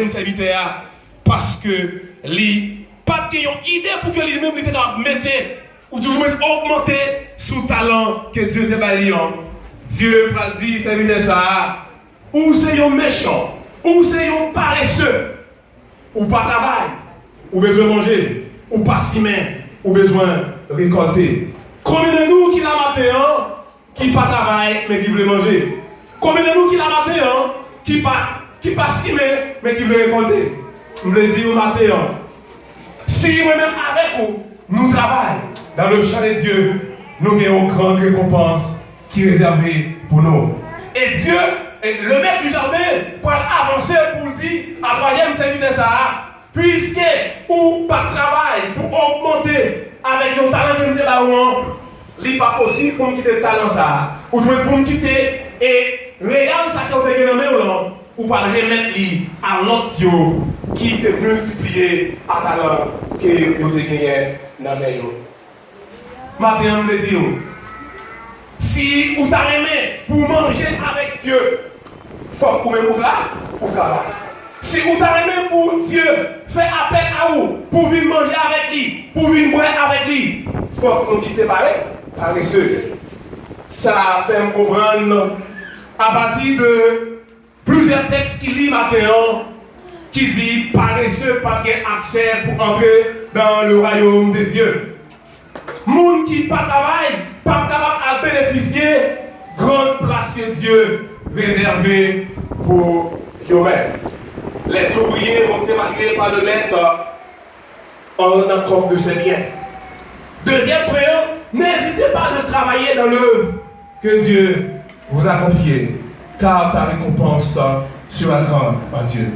serviteur parce que lui pas de idée pour que lui-même il mettre ou toujours augmenter sous talent que Dieu te donné. Dieu va dire serviteur ça ou c'est un méchant ou c'est un paresseux ou pas travail ou besoin manger ou pas cimer ou besoin récolter. Combien de nous qui l'a maté qui pas travail mais qui veut manger? Combien de nous qui l'a maté qui pas cimer mais qui veut récolter? Je veux dire au matin, si moi-même avec vous, nous travaillons dans le champ de Dieu, nous avons une grande récompense qui est réservée pour nous. Et Dieu, le maître du jardin, pour avancer pour dire à troisième service de ça, puisque ou pas de travail pour augmenter avec le talent que nous avons, il n'est pas possible pour nous quitter le talent ça, ou pour nous quitter et réel ça que vous avez dans ou pas le remettre à l'autre qui te multiplié à talent que vous avez gagné dans le monde. Maintenant, je dis, si vous avez aimé pour manger avec Dieu, il faut que vous travaillez. Si vous avez aimé pour Dieu faire appel à vous, pour venir manger avec lui, pour venir boire avec lui, il faut que vous quittez paresseux. Ça fait me comprendre à partir de plusieurs textes qui lisent maintenant, qui dit paresseux pas accès pour entrer dans le royaume de Dieu. Monde qui pas travail, pas capable de bénéficier grande place que Dieu réservée pour eux-mêmes. Les ouvriers ont été marqués par le maître en compte de ses biens. Deuxième point, n'hésitez pas de travailler dans l'œuvre que Dieu vous a confiée, car ta récompense sera grande en Dieu.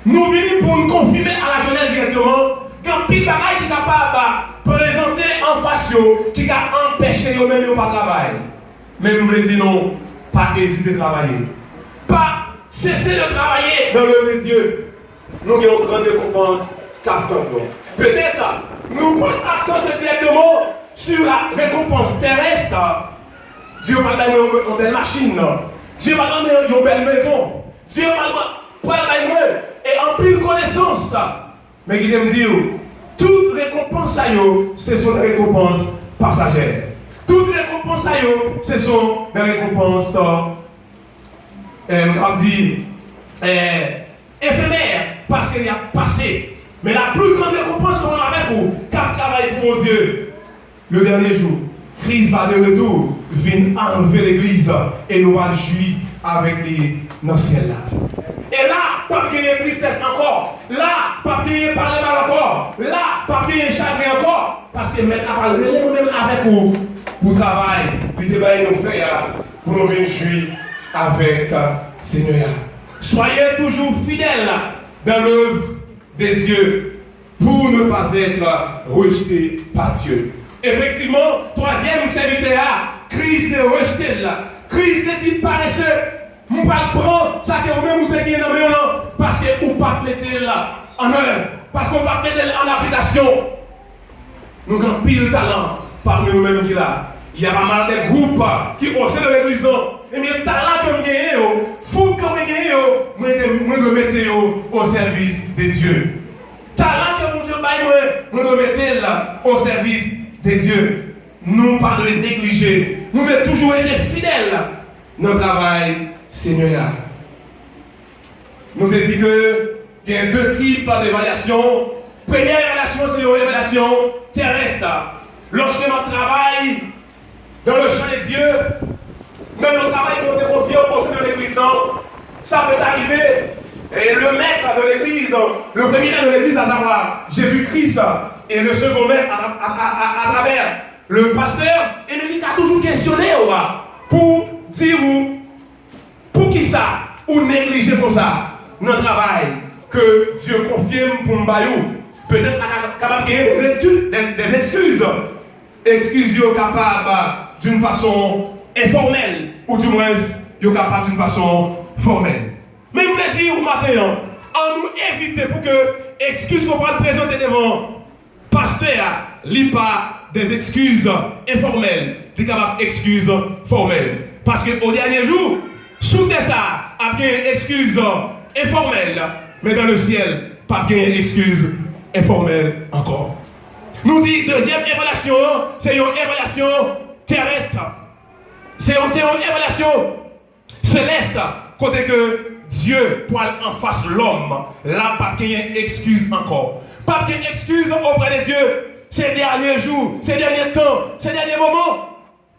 Nous venons pour nous confirmer à la jeunesse directement qu'un pile bagaille qui est capable de présenter en face, qui a empêché eux-mêmes de pas travailler. Mais nous voulons dire non, pas hésiter de travailler. Pas cesser de travailler dans l'œuvre de Dieu. Nous avons une grande récompense qu'attendons nous. Peut-être nous prenons accent directement sur la récompense terrestre. Dieu va donner une belle machine. Dieu va donner une belle maison. Dieu va donner et en pile connaissance. Mais il me dit, toute récompense, ce sont des récompenses passagères. Toutes les récompenses, ce sont des récompenses éphémères, parce qu'il y a passé. Mais la plus grande récompense qu'on a avec vous, car travaille pour Dieu. Le dernier jour, Christ va de retour, vient enlever l'église et nous allons jouir avec lui dans le ciel là. Et là, pas de tristesse encore. Là, pas de parler mal encore. Là, pas de chagrin encore. Parce que maintenant, nous-mêmes avec vous, pour travailler, pour nous faire, pour nous venir jouir avec Seigneur. Soyez toujours fidèles dans l'œuvre de Dieu pour ne pas être rejetés par Dieu. Effectivement, troisième serviteur, Christ est rejeté là. Christ est dit paresseux. Nous ne pouvons pas prendre ça que vous-même vous avez dans le monde parce que vous ne pouvez pas mettre là en œuvre, parce qu'on ne peut pas mettre en application. Nous avons pile talent parmi nous-mêmes qui là. Il y a pas mal de groupes qui au sein de l'église. Et bien, le talent que vous gagnez, fou que vous gagnez, nous devons mettre au service de Dieu. Talent que vous gagnez, nous devons mettre là au service de Dieu. Nous ne pas de négliger. Nous devons toujours être fidèles dans le travail Seigneur. Nous avons dit qu'il y a deux types d'évaluation. Première évaluation, c'est une évaluation terrestre. Lorsque notre travail dans le champ de Dieu, dans notre travail qu'on est confié au sein de l'église, ça peut arriver. Et le maître de l'église, le premier maître de l'église, à savoir Jésus-Christ, et le second maître à travers le pasteur, et il a toujours questionné pour dire pour qui ça, ou négliger pour ça, notre travail que Dieu confirme pour nous. Peut-être capable de gagner des excuses. Excuses capables d'une façon informelle, ou du moins capable d'une façon formelle. Mais je voulais dire au matin, en nous éviter pour que excuses qu'on va présenter devant pasteur, lit pas des excuses informelles, lit capable excuses formelles. Parce qu'au dernier jour, sous ça, avec une excuse informelle, mais dans le ciel, pas de excuse informelle encore. Nous dit deuxième révélation, c'est une révélation terrestre. C'est une révélation céleste, côté que Dieu poil en face l'homme. Là, pas de excuse encore. Pas de excuse auprès de Dieu ces derniers jours, ces derniers temps, ces derniers moments,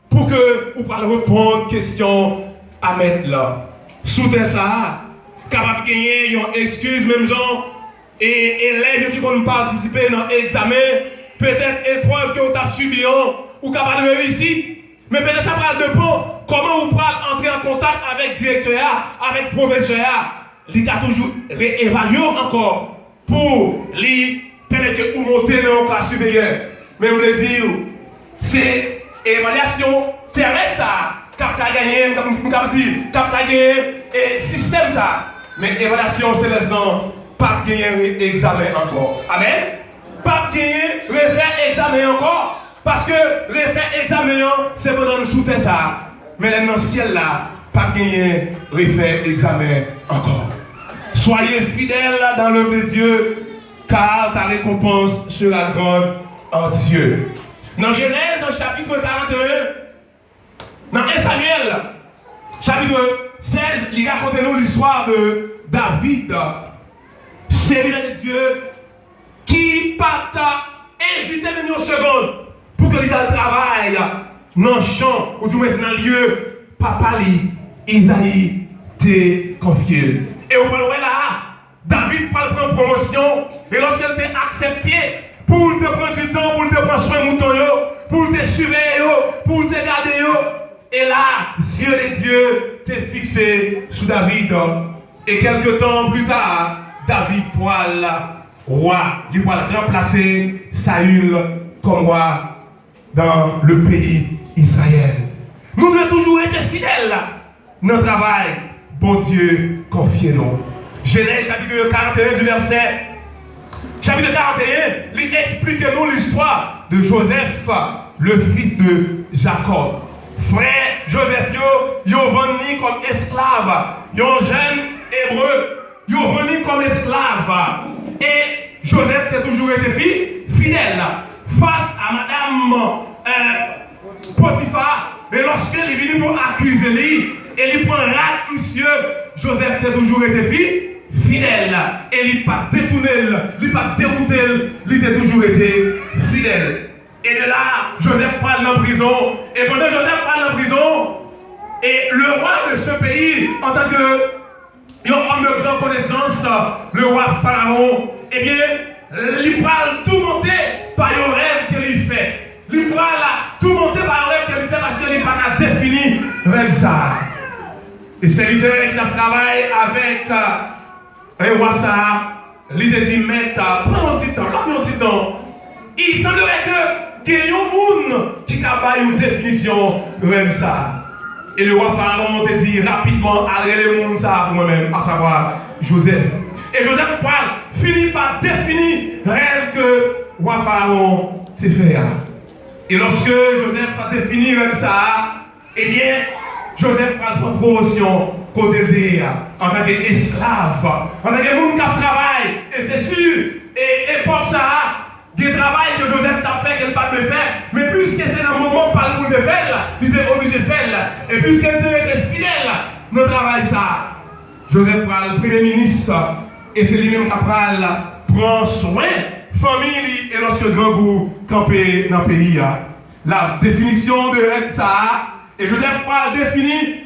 pour que vous puissiez répondre aux questions à mettre là. Sous ça, capable de gagner une excuse, même gens, et élèves qui vont participer dans l'examen, peut-être épreuve que vous avez subi, ou capable de réussir, mais peut-être ça parle de bon, comment vous pouvez entrer en contact avec le directeur, avec le professeur, il a toujours réévalué encore pour lui permettre que vous montez dans la classe supérieure. Mais vous le dire, c'est évaluation terrestre, cap gagné, cap gagné, et système ça. Mais évaluation céleste, non, pas gagner examen encore. Amen. Pas gagner, refaire examen encore. Parce que refaire examen, c'est pendant le sous-terre ça. Mais dans le ciel là, pas gagner, refaire examen encore. Soyez fidèles dans l'œuvre de Dieu, car ta récompense sera grande en Dieu. Dans Genèse, dans chapitre 41, dans 1 Samuel, chapitre 16, il raconte nous l'histoire de David, serviteur de Dieu, qui n'a pas hésité une seconde pour que il travaille dans le champ ou du moins dans le lieu, papa Isaïe t'a confié. Et au moment là, David prend promotion et lorsqu'elle t'a accepté pour te prendre du temps, pour te prendre soin de mouton, pour te surveiller, pour te garder. Et là, Dieu de Dieu t'est fixé sous David. Et quelques temps plus tard, David poil roi, il va remplacer Saül comme roi dans le pays Israël. Nous devons toujours être fidèles dans le travail. Bon Dieu, confiez-nous. Genèse chapitre 41 du verset. Chapitre 41, il explique nous l'histoire de Joseph, le fils de Jacob. Frère Joseph, il est venu comme esclave. Il est un jeune hébreu. Il est venu comme esclave. Et Joseph a toujours été fidèle face à madame Potiphar. Mais lorsqu'il est venu pour accuser lui, et il prend là, monsieur, Joseph a toujours été fidèle. Et il n'a pas détourné, il n'a pas dérouté, il a toujours été fidèle. Et de là, Joseph parle en prison. Et pendant que Joseph parle en prison, et le roi de ce pays, en tant que homme de grande connaissance, le roi Pharaon, eh bien, il parle tout monter par un rêve qu'il fait. Il parle tout monter par un rêve qu'il fait parce qu'il n'est pas défini rêve ça. Et serviteur qui a travaillé avec un roi ça, il a dit, maître, prends un petit temps, Il semblerait que il y a un monde qui a une définition rêve ça. Et le roi Pharaon te dit rapidement, allez le monde ça pour moi-même, à savoir Joseph. Et Joseph finit par définir le rêve que le roi Pharaon t'a fait. Et lorsque Joseph a défini le rêve ça, eh bien, Joseph prend une promotion côté en tant qu'esclave, en tant que monde qui travaille. Et c'est sûr, et pour ça, du travail que Joseph t'a fait, qu'elle n'a pas de faire, mais puisque c'est un moment par le de faire, il était obligé de faire. Et puisqu'elle était fidèle, dans le travail ça, Joseph prend le premier ministre, et c'est lui-même qui prend soin famille, et lorsque grand goût campé dans le pays. La définition de règle ça, et Joseph prend définir,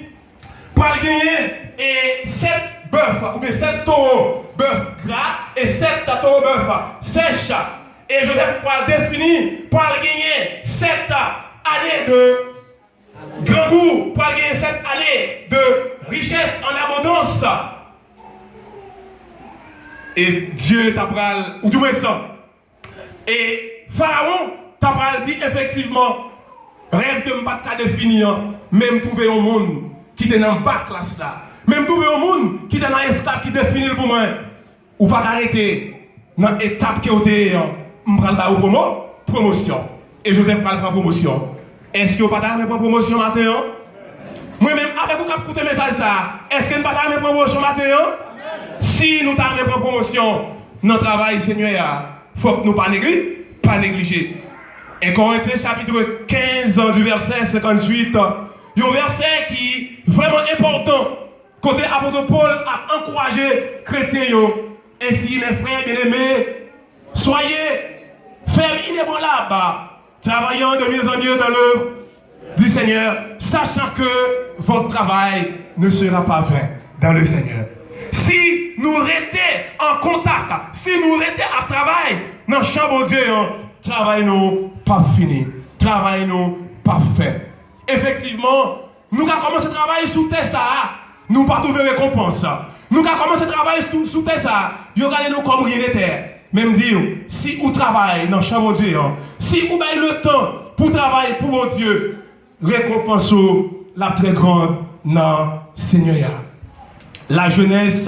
pour gagner, et 7 bœufs, ou bien 7 taureaux, bœufs gras, et 7 taureaux bœufs sèches. Et Joseph pourra définir pour gagner 7 années de grand goût, pour gagner 7 années de richesse en abondance. Et Dieu t'a pral, ou du moins ça. Et Pharaon t'a pral dit effectivement, rêve que je ne peux pas définir, même trouver un monde qui est dans le bas classe là, même trouver un monde qui est dans l'esclave qui définit pour moi, ou pas arrêter dans l'étape qui est je prends la promotion. Et Joseph prend la promotion. Est-ce que vous n'avez pas de promotion maintenant? Moi-même, avec vous qui écoutez le message, est-ce que vous n'avez pas de promotion maintenant? Si nous avons une promotion dans le travail, Seigneur, il faut que nous ne pas négliger. Et Corinthiens chapitre 15 du verset 58, il y a un verset qui est vraiment important. Côté apôtre Paul a encouragé les chrétiens. Ainsi, mes frères bien-aimés, soyez fermes, inébranlables, travaillant de mieux en mieux dans l'œuvre du Seigneur, sachant que votre travail ne sera pas vain dans le Seigneur. Si nous restons en contact, si nous restons à travail dans le champ de Dieu, travail nous pas fini, travail nous pas fait. Effectivement, nous avons commencé à travailler sous Tessa, nous pas trouver récompense. Nous avons commencé à travailler sous Tessa, nous regardons nous comme rien de terre. Même dire, si vous travaillez dans le champ de Dieu, si vous avez le temps pour travailler pour mon Dieu, récompense la très grande dans le Seigneur. La jeunesse,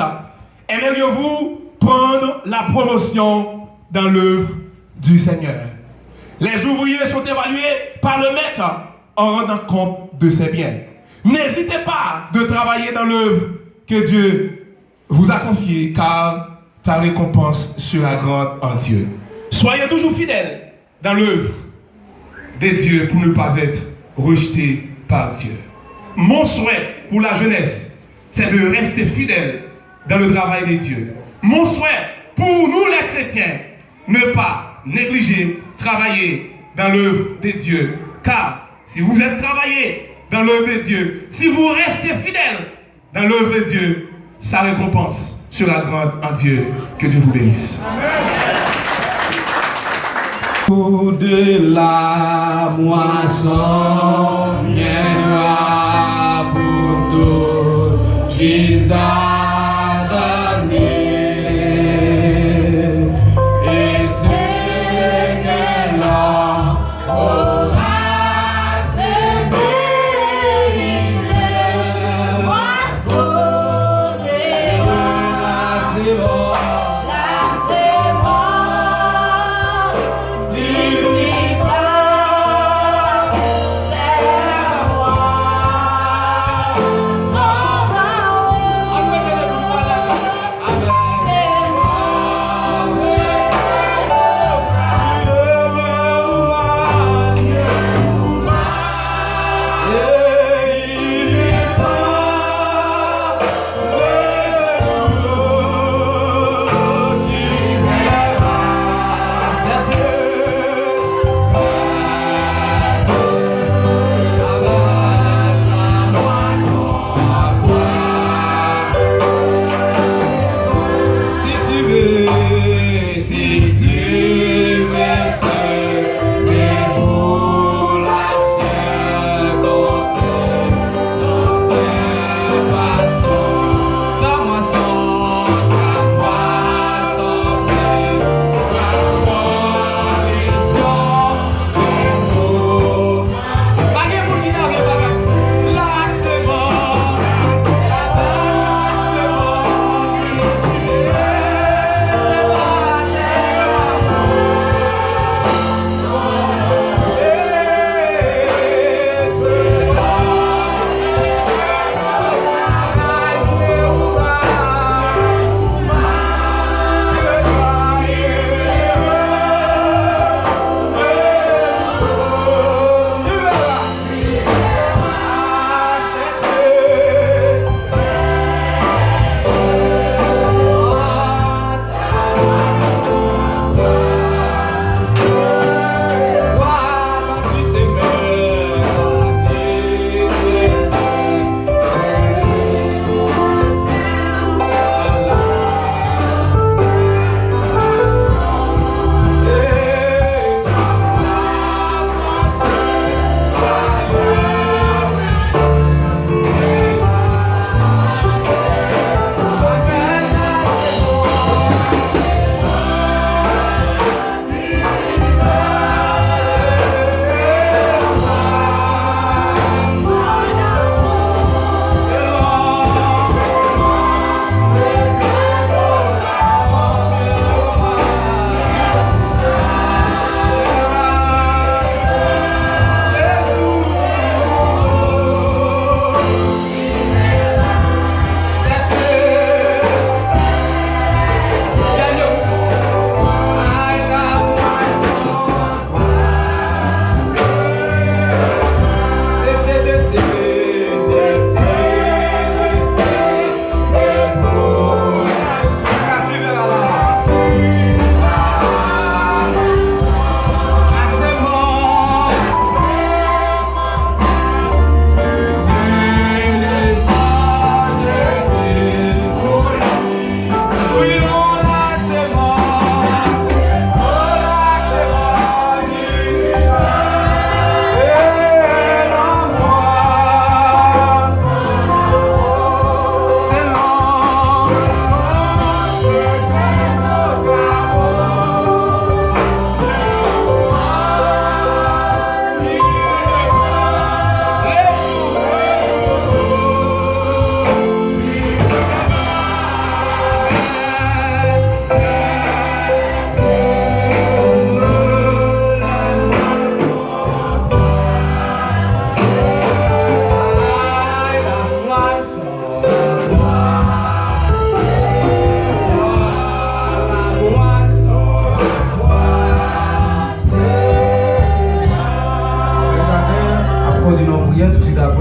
aimeriez-vous prendre la promotion dans l'œuvre du Seigneur? Les ouvriers sont évalués par le maître en rendant compte de ses biens. N'hésitez pas de travailler dans l'œuvre que Dieu vous a confiée, car ta récompense sera grande en Dieu. Soyez toujours fidèles dans l'œuvre de Dieu pour ne pas être rejetés par Dieu. Mon souhait pour la jeunesse, c'est de rester fidèle dans le travail de Dieu. Mon souhait pour nous les chrétiens, ne pas négliger travailler dans l'œuvre de Dieu. Car si vous êtes travaillé dans l'œuvre de Dieu, si vous restez fidèle dans l'œuvre de Dieu, sa récompense sera grande en Dieu. Que Dieu vous bénisse. Pour de la moisson viendra pour tout fils d'Adam. Et ce que l'homme aura semé, il le moissonnera.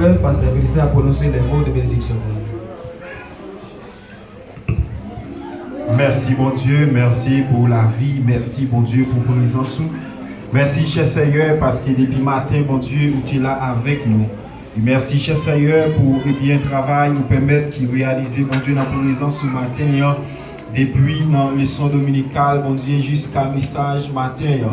frère, Pasteur Félicien, à prononcer les mots de bénédiction. Merci, bon Dieu, merci pour la vie, merci, bon Dieu, pour vos présence. Merci, cher Seigneur, parce que depuis matin, bon Dieu, tu es là avec nous. Et merci, cher Seigneur, pour le bien travail, nous permettre qu'il réalise, bon Dieu, notre présence ce matin, depuis dans le leçon dominicale, bon Dieu, jusqu'à message matin.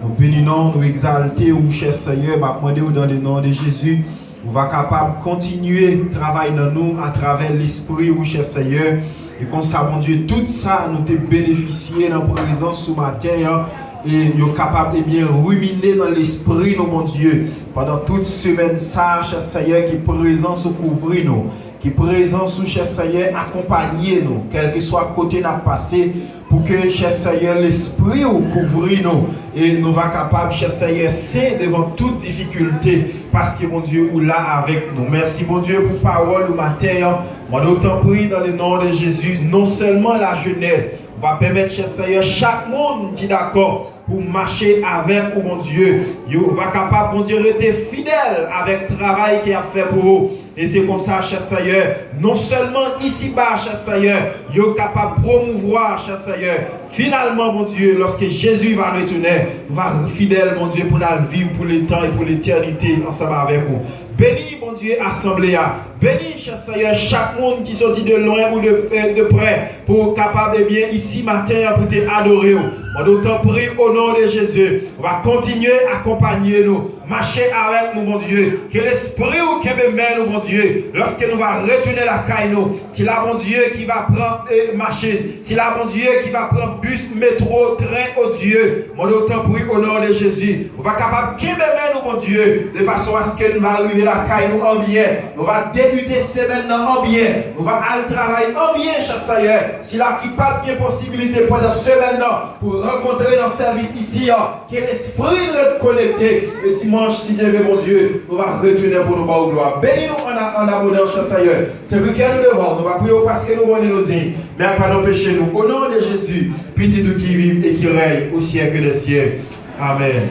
Nous bénissons, nous exalter, cher Seigneur, nous dans le nom de Jésus. Nous va capable de continuer à travailler dans nous à travers l'esprit, cher Seigneur. Et comme ça, mon Dieu, tout ça, nous te bénéficier dans la présence ce matin. Et nous sommes capables de bien ruminer dans l'esprit, mon Dieu. Pendant toute semaine, ça, cher Seigneur, qui est présent sur couvrir nous. Qui est présent sous, cher Seigneur, accompagner nous. Quel que soit côté n'a passé. Pour que, cher Seigneur, l'esprit ou couvrir nous. Et nous va capable, cher Seigneur, c'est devant toute difficulté. Parce que, mon Dieu, ou là avec nous. Merci, mon Dieu, pour parole au matin. Moi, d'autant prie dans le nom de Jésus, non seulement la jeunesse, va permettre, cher Seigneur, chaque monde qui est d'accord pour marcher avec vous, mon Dieu. Vous va capable, mon Dieu, rester fidèle avec le travail qu'il a fait pour vous. Et c'est comme ça, cher Seigneur, non seulement ici-bas, cher Seigneur, vous êtes capable de promouvoir, cher Seigneur. Finalement, mon Dieu, lorsque Jésus va retourner, vous va être fidèle, mon Dieu, pour la vivre pour le temps et pour l'éternité ensemble avec vous. Bénis, mon Dieu, assemblée. Bénis, cher Seigneur, chaque monde qui sortit de loin ou de près pour capable de bien ici matin pour te adorer. On d'autant prie au nom de Jésus. On va continuer à accompagner nous, marcher avec nous, mon Dieu. Que l'esprit ou qui mène nous, mon Dieu, lorsque nous va retourner la caille, nous, c'est là, mon Dieu, qui va prendre machine, c'est là, mon Dieu, qui va prendre bus, métro, train, oh Dieu. On d'autant prie au nom de Jésus. On va capable qui mène nous, mon Dieu, de façon à ce que nous va arriver la caille, nous en bien. On va débuter semaine en bien. On va aller travailler en bien, cher Seigneur. Si là, qui pas de possibilité pendant semaine pour rencontrer dans le service ici, que l'esprit nous connecté. Le dimanche, si Dieu veut, mon Dieu, nous va retourner pour nous voir gloire. Bénis-nous en abondance, cher Seigneur. C'est ce que nous devons. Nous va prier parce que nous voulons nous dire. Mais à pas nous pécher nous. Au nom de Jésus, petit tout qui vit et qui règne au siècle des siècles. Amen.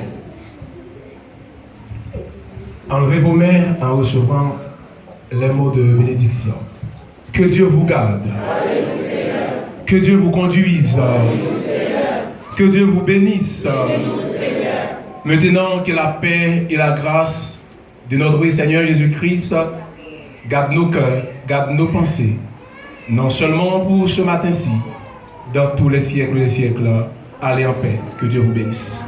Enlevez vos mains en recevant les mots de bénédiction. Que Dieu vous garde. Que Dieu vous conduise. Que Dieu vous bénisse. Maintenant que la paix et la grâce de notre Seigneur Jésus-Christ gardent nos cœurs, gardent nos pensées, non seulement pour ce matin-ci, dans tous les siècles, allez en paix. Que Dieu vous bénisse.